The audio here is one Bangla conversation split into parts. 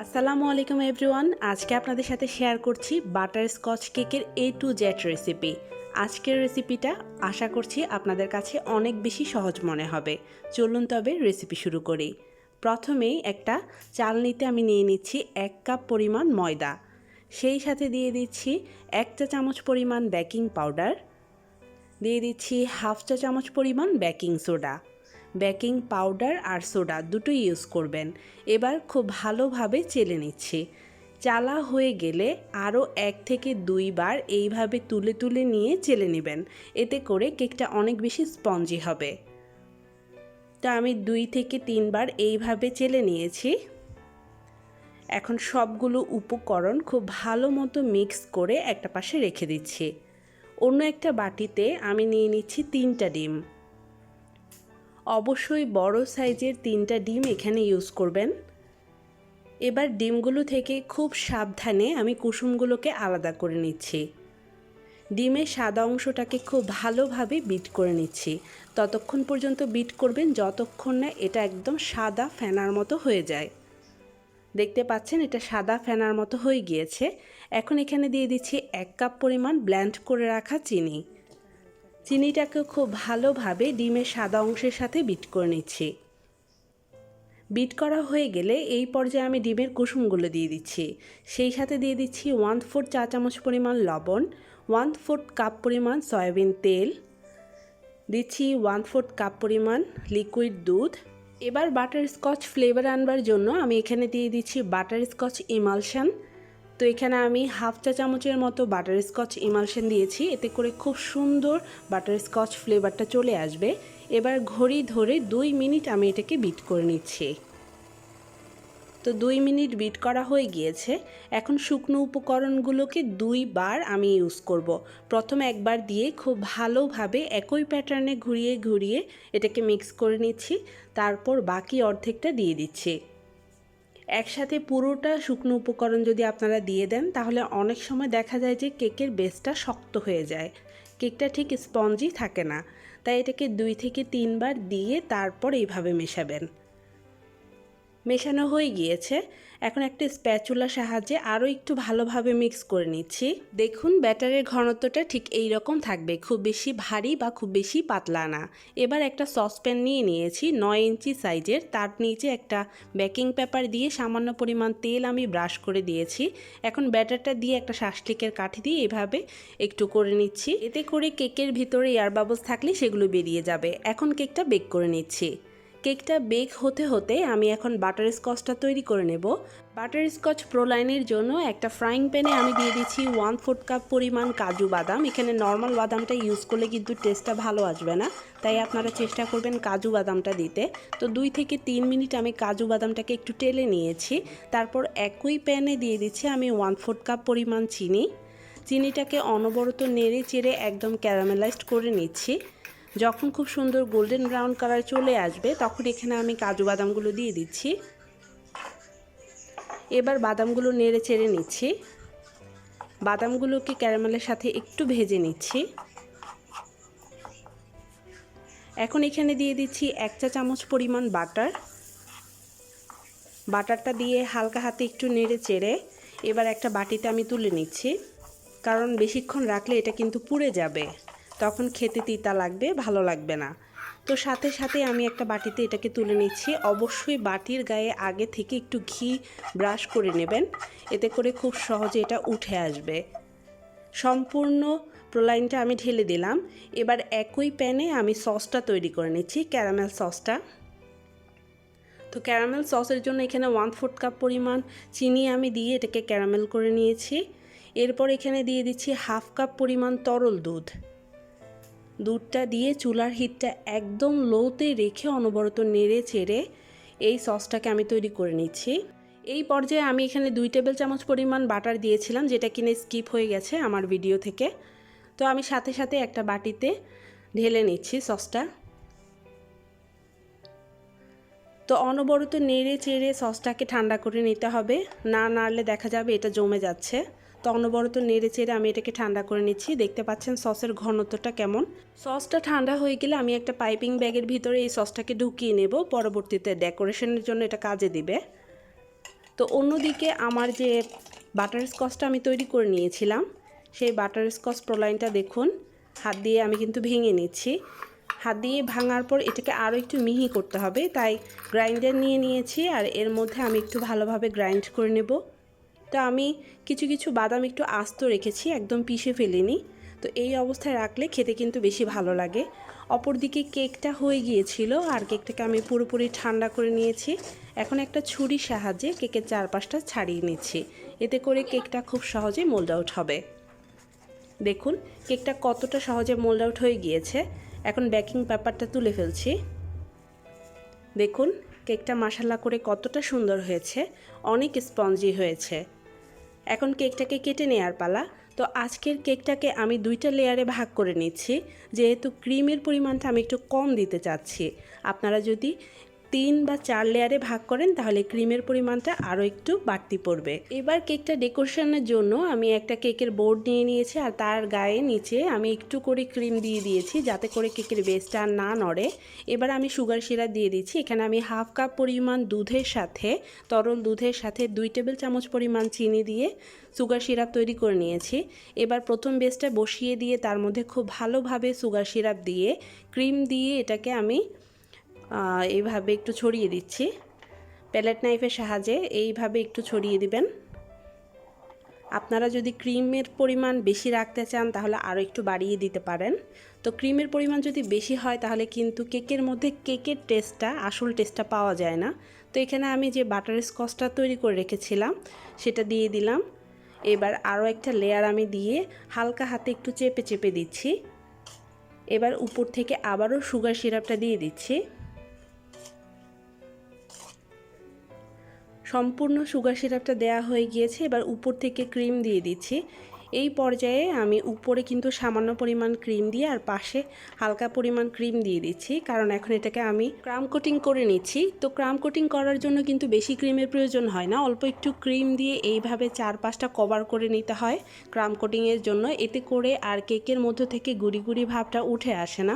আসসালামু আলাইকুম এভরিওয়ান। আজকে আপনাদের সাথে শেয়ার করছি বাটারস্কচ কেকের A to Z রেসিপি। আজকের রেসিপিটা আশা করছি আপনাদের কাছে অনেক বেশি সহজ মনে হবে। চলুন তবে রেসিপি শুরু করি। প্রথমেই একটা চালনিতে আমি নিয়ে নিচ্ছি 1 কাপ পরিমাণ ময়দা, সেই সাথে দিয়ে দিচ্ছি 1 চা চামচ পরিমাণ বেকিং পাউডার, দিয়ে দিচ্ছি হাফ চা চামচ পরিমাণ বেকিং সোডা। বেকিং পাউডার আর সোডা দুটোই ইউজ করবেন। এবার খুব ভালোভাবে চেলে নিচ্ছি। চালা হয়ে গেলে আরও 1 থেকে 2 বার এইভাবে তুলে তুলে নিয়ে চেলে নেবেন, এতে করে কেকটা অনেক বেশি স্পঞ্জি হবে। তো আমি 2 থেকে 3 বার এইভাবে চেলে নিয়েছি। এখন সবগুলো উপকরণ খুব ভালো মতো মিক্স করে একটা পাশে রেখে দিচ্ছি। অন্য একটা বাটিতে আমি নিয়ে নিচ্ছি 3টা ডিম। অবশ্যই বড় সাইজের 3টা ডিম এখানে ইউজ করবেন। এবার ডিমগুলো থেকে খুব সাবধানে আমি কুসুমগুলোকে আলাদা করে নিচ্ছি। ডিমের সাদা অংশটাকে খুব ভালোভাবে বিট করে নিচ্ছি। ততক্ষণ পর্যন্ত বিট করবেন যতক্ষণ না এটা একদম সাদা ফেনার মতো হয়ে যায়। দেখতে পাচ্ছেন এটা সাদা ফেনার মতো হয়ে গিয়েছে। এখন এখানে দিয়ে দিচ্ছি 1 কাপ পরিমাণ ব্লেন্ড করে রাখা চিনি। চিনিটাকে খুব ভালোভাবে ডিমের সাদা অংশের সাথে বিট করে নিচ্ছি। বিট করা হয়ে গেলে এই পর্যায়ে আমি ডিমের কুসুমগুলো দিয়ে দিচ্ছি। সেই সাথে দিয়ে দিচ্ছি 1/4 চা চামচ পরিমাণ লবণ, 1/4 কাপ পরিমাণ সয়াবিন তেল, দিচ্ছি 1/4 কাপ পরিমাণ লিকুইড দুধ। এবার বাটারস্কচ ফ্লেভার আনবার জন্য আমি এখানে দিয়ে দিচ্ছি বাটারস্কচ ইমালশন। তো এখানে আমি হাফ চা চামচের মতো বাটারস্কচ ইমালশন দিয়েছি, এতে করে খুব সুন্দর বাটারস্কচ ফ্লেভারটা চলে আসবে। এবার ঘড়ি ধরে 2 মিনিট আমি এটাকে বিট করে নিচ্ছি। তো 2 মিনিট বিট করা হয়ে গিয়েছে। এখন শুকনো উপকরণগুলোকে 2 বার আমি ইউজ করব। প্রথমে একবার দিয়ে খুব ভালোভাবে একই প্যাটার্নে ঘুরিয়ে ঘুরিয়ে এটাকে মিক্স করে নিচ্ছি। তারপর বাকি অর্ধেকটা দিয়ে দিচ্ছি। একসাথে পুরোটা শুকনো উপকরণ যদি আপনারা দিয়ে দেন তাহলে অনেক সময় দেখা যায় যে কেকের বেসটা শক্ত হয়ে যায়, কেকটা ঠিক স্পঞ্জি থাকে না। তাই এটাকে 2 থেকে 3 বার দিয়ে তারপর এইভাবে মেশাবেন। মেশানো হয়ে গিয়েছে। এখন একটা স্প্যাচুলার সাহায্যে আরও একটু ভালোভাবে মিক্স করে নিচ্ছি। দেখুন ব্যাটারের ঘনত্বটা ঠিক এই রকম থাকবে, খুব বেশি ভারী বা খুব বেশি পাতলা না। এবার একটা সসপ্যান নিয়ে নিয়েছি 9 ইঞ্চি সাইজের, তার নিচে একটা বেকিং পেপার দিয়ে সামান্য পরিমাণ তেল আমি ব্রাশ করে দিয়েছি। এখন ব্যাটারটা দিয়ে একটা শাসলিকের কাঠি দিয়ে এভাবে একটু করে নিচ্ছি, এতে করে কেকের ভিতরে এয়ার বাবলস থাকলে সেগুলো বেরিয়ে যাবে। এখন কেকটা বেক করে নিচ্ছি। কেকটা বেক হতে হতে আমি এখন বাটারস্কচটা তৈরি করে নেব। বাটারস্কচ প্রোলাইনের জন্য একটা ফ্রাইং প্যানে আমি দিয়ে দিচ্ছি 1/4 কাপ পরিমাণ কাজু বাদাম। এখানে নর্মাল বাদামটা ইউজ করলে কিন্তু টেস্টটা ভালো আসবে না, তাই আপনারা চেষ্টা করবেন কাজু বাদামটা দিতে। তো 2 থেকে 3 মিনিট আমি কাজু বাদামটাকে একটু টেলে নিয়েছি। তারপর একই প্যানে দিয়ে দিচ্ছি আমি 1/4 কাপ পরিমাণ চিনি। চিনিটাকে অনবরত নেড়ে চেড়ে একদম ক্যারামেলাইজড করে নিচ্ছি। যখন খুব সুন্দর গোল্ডেন ব্রাউন কালার চলে আসবে তখন এখানে আমি কাজু বাদামগুলো দিয়ে দিচ্ছি। এবার বাদামগুলো নেড়ে চেড়ে নিচ্ছি। বাদামগুলোকে ক্যারামেলের সাথে একটু ভেজে নিচ্ছি। এখন এখানে দিয়ে দিচ্ছি 1 চা চামচ পরিমাণ বাটার। বাটারটা দিয়ে হালকা হাতে একটু নেড়ে চেড়ে এবার একটা বাটিতে আমি তুলে নিচ্ছি, কারণ বেশিক্ষণ রাখলে এটা কিন্তু পুড়ে যাবে, তখন খেতে তিতা লাগবে, ভালো লাগবে না। তো সাথে সাথে আমি একটা বাটিতে এটাকে তুলে নিচ্ছি। অবশ্যই বাটির গায়ে আগে থেকে একটু ঘি ব্রাশ করে নেবেন, এতে করে খুব সহজে এটা উঠে আসবে। সম্পূর্ণ প্রোলাইনটা আমি ঢেলে দিলাম। এবার একই প্যানে আমি সসটা তৈরি করে নিচ্ছি, ক্যারামেল সসটা। তো ক্যারামেল সসের জন্য এখানে 1/4 কাপ পরিমাণ চিনি আমি দিয়ে এটাকে ক্যারামেল করে নিয়েছি। এরপর এখানে দিয়ে দিচ্ছি হাফ কাপ পরিমাণ তরল দুধ। দুধটা দিয়ে চুলার হিটটা একদম লোতে রেখে অনবরত নেড়ে চেড়ে এই সসটাকে আমি তৈরি করে নিচ্ছি। এই পর্যায়ে আমি এখানে 2 টেবিল চামচ পরিমাণ বাটার দিয়েছিলাম, যেটা কিনে স্কিপ হয়ে গেছে আমার ভিডিও থেকে। তো আমি সাথে সাথে একটা বাটিতে ঢেলে নিচ্ছি সসটা। তো অনবরত নেড়ে চেড়ে সসটাকে ঠান্ডা করে নিতে হবে, না নাড়লে দেখা যাবে এটা জমে যাচ্ছে। তো অনবরত নেড়ে চেড়ে আমি এটাকে ঠান্ডা করে নিচ্ছি। দেখতে পাচ্ছেন সসের ঘনত্বটা কেমন। সসটা ঠান্ডা হয়ে গেলে আমি একটা পাইপিং ব্যাগের ভিতরে এই সসটাকে ঢুকিয়ে নেব, পরবর্তীতে ডেকোরেশনের জন্য এটা কাজে দিবে। তো অন্যদিকে আমার যে বাটারস্কচটা আমি তৈরি করে নিয়েছিলাম, সেই বাটারস্কচ প্রলাইনটা দেখুন হাত দিয়ে আমি কিন্তু ভেঙে নিচ্ছি। হাত দিয়ে ভাঙার পর এটাকে আরও একটু মিহি করতে হবে, তাই গ্রাইন্ডার নিয়ে নিয়েছি আর এর মধ্যে আমি একটু ভালোভাবে গ্রাইন্ড করে নেব। তো আমি কিছু কিছু বাদাম একটু আস্ত রেখেছি, একদম পিষে ফেলিনি। তো এই অবস্থায় রাখলে খেতে কিন্তু বেশি ভালো লাগে। অপরদিকে কেকটা হয়ে গিয়েছিল আর কেকটাকে আমি পুরোপুরি ঠান্ডা করে নিয়েছি। এখন একটা ছুরির সাহায্যে কেকের চারপাশটা ছাড়িয়ে নিচ্ছি, এতে করে কেকটা খুব সহজে মোল্ড আউট হবে। দেখুন কেকটা কতটা সহজে মোল্ড আউট হয়ে গিয়েছে। এখন বেকিং পেপারটা তুলে ফেলছি। দেখুন কেকটা মাশাআল্লাহ করে কতটা সুন্দর হয়েছে, অনেক স্পঞ্জি হয়েছে। এখন কেকটাকে কেটে নেওয়ার পালা। তো আজকের কেকটাকে আমি 2টা লেয়ারে ভাগ করে নিচ্ছি, যেহেতু ক্রিমের পরিমাণটা আমি একটু কম দিতে চাচ্ছি। আপনারা যদি 3 বা 4 লেয়ারে ভাগ করেন তাহলে ক্রিমের পরিমাণটা আরও একটু বাড়তি পড়বে। এবার কেকটা ডেকোরেশনের জন্য আমি একটা কেকের বোর্ড নিয়ে নিয়েছি আর তার গায়ে নিচে আমি একটু করে ক্রিম দিয়ে দিয়েছি, যাতে করে কেকের বেসটা না নড়ে। এবার আমি সুগার সিরাপ দিয়ে দিচ্ছি। এখানে আমি হাফ কাপ পরিমাণ দুধের সাথে, তরল দুধের সাথে 2 টেবিল চামচ পরিমাণ চিনি দিয়ে সুগার সিরাপ তৈরি করে নিয়েছি। এবার প্রথম বেসটা বসিয়ে দিয়ে তার মধ্যে খুব ভালোভাবে সুগার সিরাপ দিয়ে ক্রিম দিয়ে এটাকে আমি এইভাবে একটু ছড়িয়ে দিচ্ছি। প্যালেট নাইফের সাহায্যে এইভাবে একটু ছড়িয়ে দিবেন। আপনারা যদি ক্রিমের পরিমাণ বেশি রাখতে চান তাহলে আরও একটু বাড়িয়ে দিতে পারেন। তো ক্রিমের পরিমাণ যদি বেশি হয় তাহলে কিন্তু কেকের মধ্যে কেকের টেস্টটা, আসল টেস্টটা পাওয়া যায় না। তো এখানে আমি যে বাটারস্কচটা তৈরি করে রেখেছিলাম সেটা দিয়ে দিলাম। এবার আরও একটা লেয়ার আমি দিয়ে হালকা হাতে একটু চেপে চেপে দিচ্ছি। এবার উপর থেকে আবারও সুগার সিরাপটা দিয়ে দিচ্ছি। সম্পূর্ণ সুগার সিরাপটা দেওয়া হয়ে গিয়েছে। এবার উপর থেকে ক্রিম দিয়ে দিচ্ছি। এই পর্যায়ে আমি উপরে কিন্তু সামান্য পরিমাণ ক্রিম দিয়ে আর পাশে হালকা পরিমাণ ক্রিম দিয়ে দিচ্ছি, কারণ এখন এটাকে আমি ক্রাম কোটিং করে নিচ্ছি। তো ক্রাম কোটিং করার জন্য কিন্তু বেশি ক্রিমের প্রয়োজন হয় না, অল্প একটু ক্রিম দিয়ে এইভাবে 4-5টা কভার করে নিতে হয় ক্রাম কোটিংয়ের জন্য, এতে করে আর কেকের মধ্যে থেকে গুড়ি গুড়ি ভাবটা উঠে আসে না।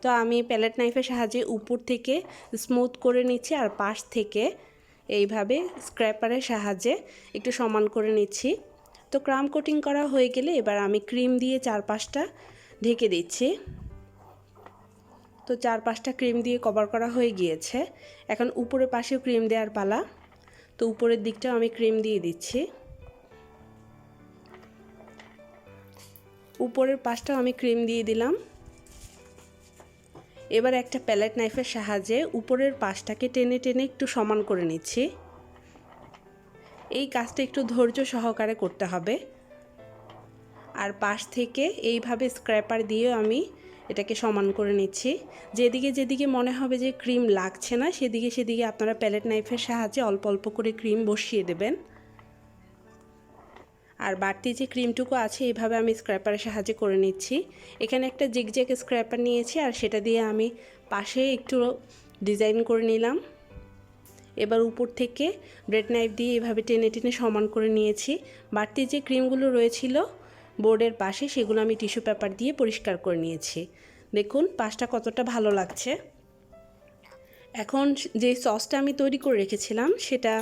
তো আমি প্যালেট নাইফের সাহায্যে উপর থেকে স্মুথ করে নিচ্ছি আর পাশ থেকে এইভাবে স্ক্র্যাপারের সাহায্যে একটু সমান করে নিচ্ছি। তো ক্রাম কোটিং করা হয়ে গেলে এবার আমি ক্রিম দিয়ে 4-5টা ঢেকে দিচ্ছি। তো 4-5টা ক্রিম দিয়ে কভার করা হয়ে গিয়েছে। এখন উপরের পাশেও ক্রিম দেওয়ার পালা। তো উপরের দিকটাও আমি ক্রিম দিয়ে দিচ্ছি। উপরের পাশটাও আমি ক্রিম দিয়ে দিলাম। এবার একটা প্যালেট নাইফের সাহায্যে উপরের পাশটাকে টেনে টেনে একটু সমান করে নিচ্ছি। এই কাজটা একটু ধৈর্য সহকারে করতে হবে। আর পাশ থেকে এইভাবে স্ক্র্যাপার দিয়েও আমি এটাকে সমান করে নিচ্ছি। যেদিকে যেদিকে মনে হবে যে ক্রিম লাগছে না সেদিকে আপনারা প্যালেট নাইফের সাহায্যে অল্প অল্প করে ক্রিম বসিয়ে দেবেন। আর বাড়তি যে ক্রিমটুকু আছে এইভাবে আমি স্ক্র্যাপারের সাহায্যে করে নিচ্ছি। এখানে একটা জিগজ্যাগ স্ক্র্যাপার নিয়েছি আর সেটা দিয়ে আমি পাশে একটু ডিজাইন করে নিলাম। এবার উপর থেকে ব্রেড নাইফ দিয়ে এভাবে টেনে টেনে সমান করে নিয়েছি। বাড়তি যে ক্রিমগুলো রয়েছিল বোর্ডের পাশে সেগুলো আমি টিস্যু পেপার দিয়ে পরিষ্কার করে নিয়েছি। দেখুন পাশটা কতটা ভালো লাগছে। এখন যে সসটা আমি তৈরি করে রেখেছিলাম সেটা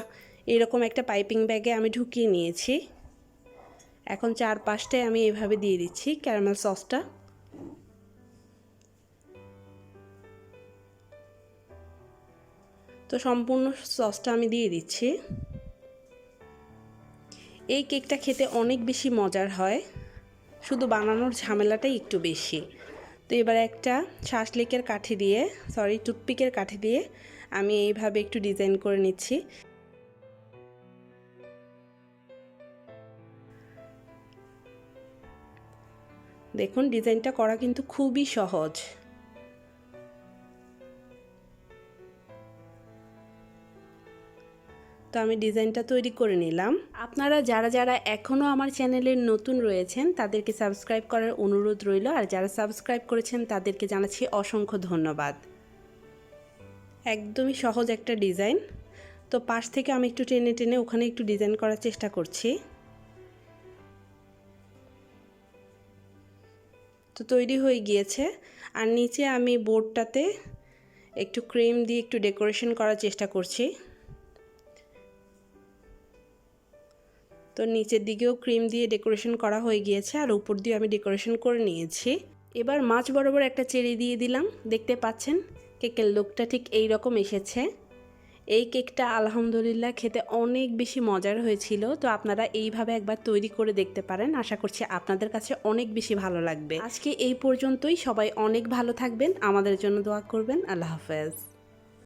এরকম একটা পাইপিং ব্যাগে আমি ঢুকিয়ে নিয়েছি। এখন 4-5টায় আমি এভাবে দিয়ে দিচ্ছি ক্যারামেল সসটা। তো সম্পূর্ণ সসটা আমি দিয়ে দিচ্ছি। এই কেকটা খেতে অনেক বেশি মজার হয়, শুধু বানানোর ঝামেলাটাই একটু বেশি। তো এবার একটা টুথপিকের কাঠি দিয়ে আমি এইভাবে একটু ডিজাইন করে নিচ্ছি। দেখুন ডিজাইনটা করা কিন্তু খুবই সহজ। তো আমি ডিজাইনটা তৈরি করে নিলাম। আপনারা যারা যারা এখনও আমার চ্যানেলের নতুন রয়েছেন তাদেরকে সাবস্ক্রাইব করার অনুরোধ রইল, আর যারা সাবস্ক্রাইব করেছেন তাদেরকে জানাচ্ছি অসংখ্য ধন্যবাদ। একদমই সহজ একটা ডিজাইন। তো পাশ থেকে আমি একটু টেনে টেনে ওখানে একটু ডিজাইন করার চেষ্টা করছি। তো তৈরি হয়ে গিয়েছে। আর নিচে আমি বোর্ডটাতে একটু ক্রিম দিয়ে একটু ডেকোরেশন করার চেষ্টা করছি। তো নিচের দিকেও ক্রিম দিয়ে ডেকোরেশন করা হয়ে গিয়েছে, আর উপর দিয়ে আমি ডেকোরেশন করে নিয়েছি। এবার মাছ বরাবর একটা চেরি দিয়ে দিলাম। দেখতে পাচ্ছেন কেকের লুকটা ঠিক এই রকম এসেছে। এই কেকটা আলহামদুলিল্লাহ খেতে অনেক বেশি মজার হয়েছিল। তো আপনারা এইভাবে একবার তৈরি করে দেখতে পারেন। আশা করছি আপনাদের কাছে অনেক বেশি ভালো লাগবে। আজকে এই পর্যন্তই। সবাই অনেক ভালো থাকবেন, আমাদের জন্য দোয়া করবেন। আল্লাহ হাফেজ।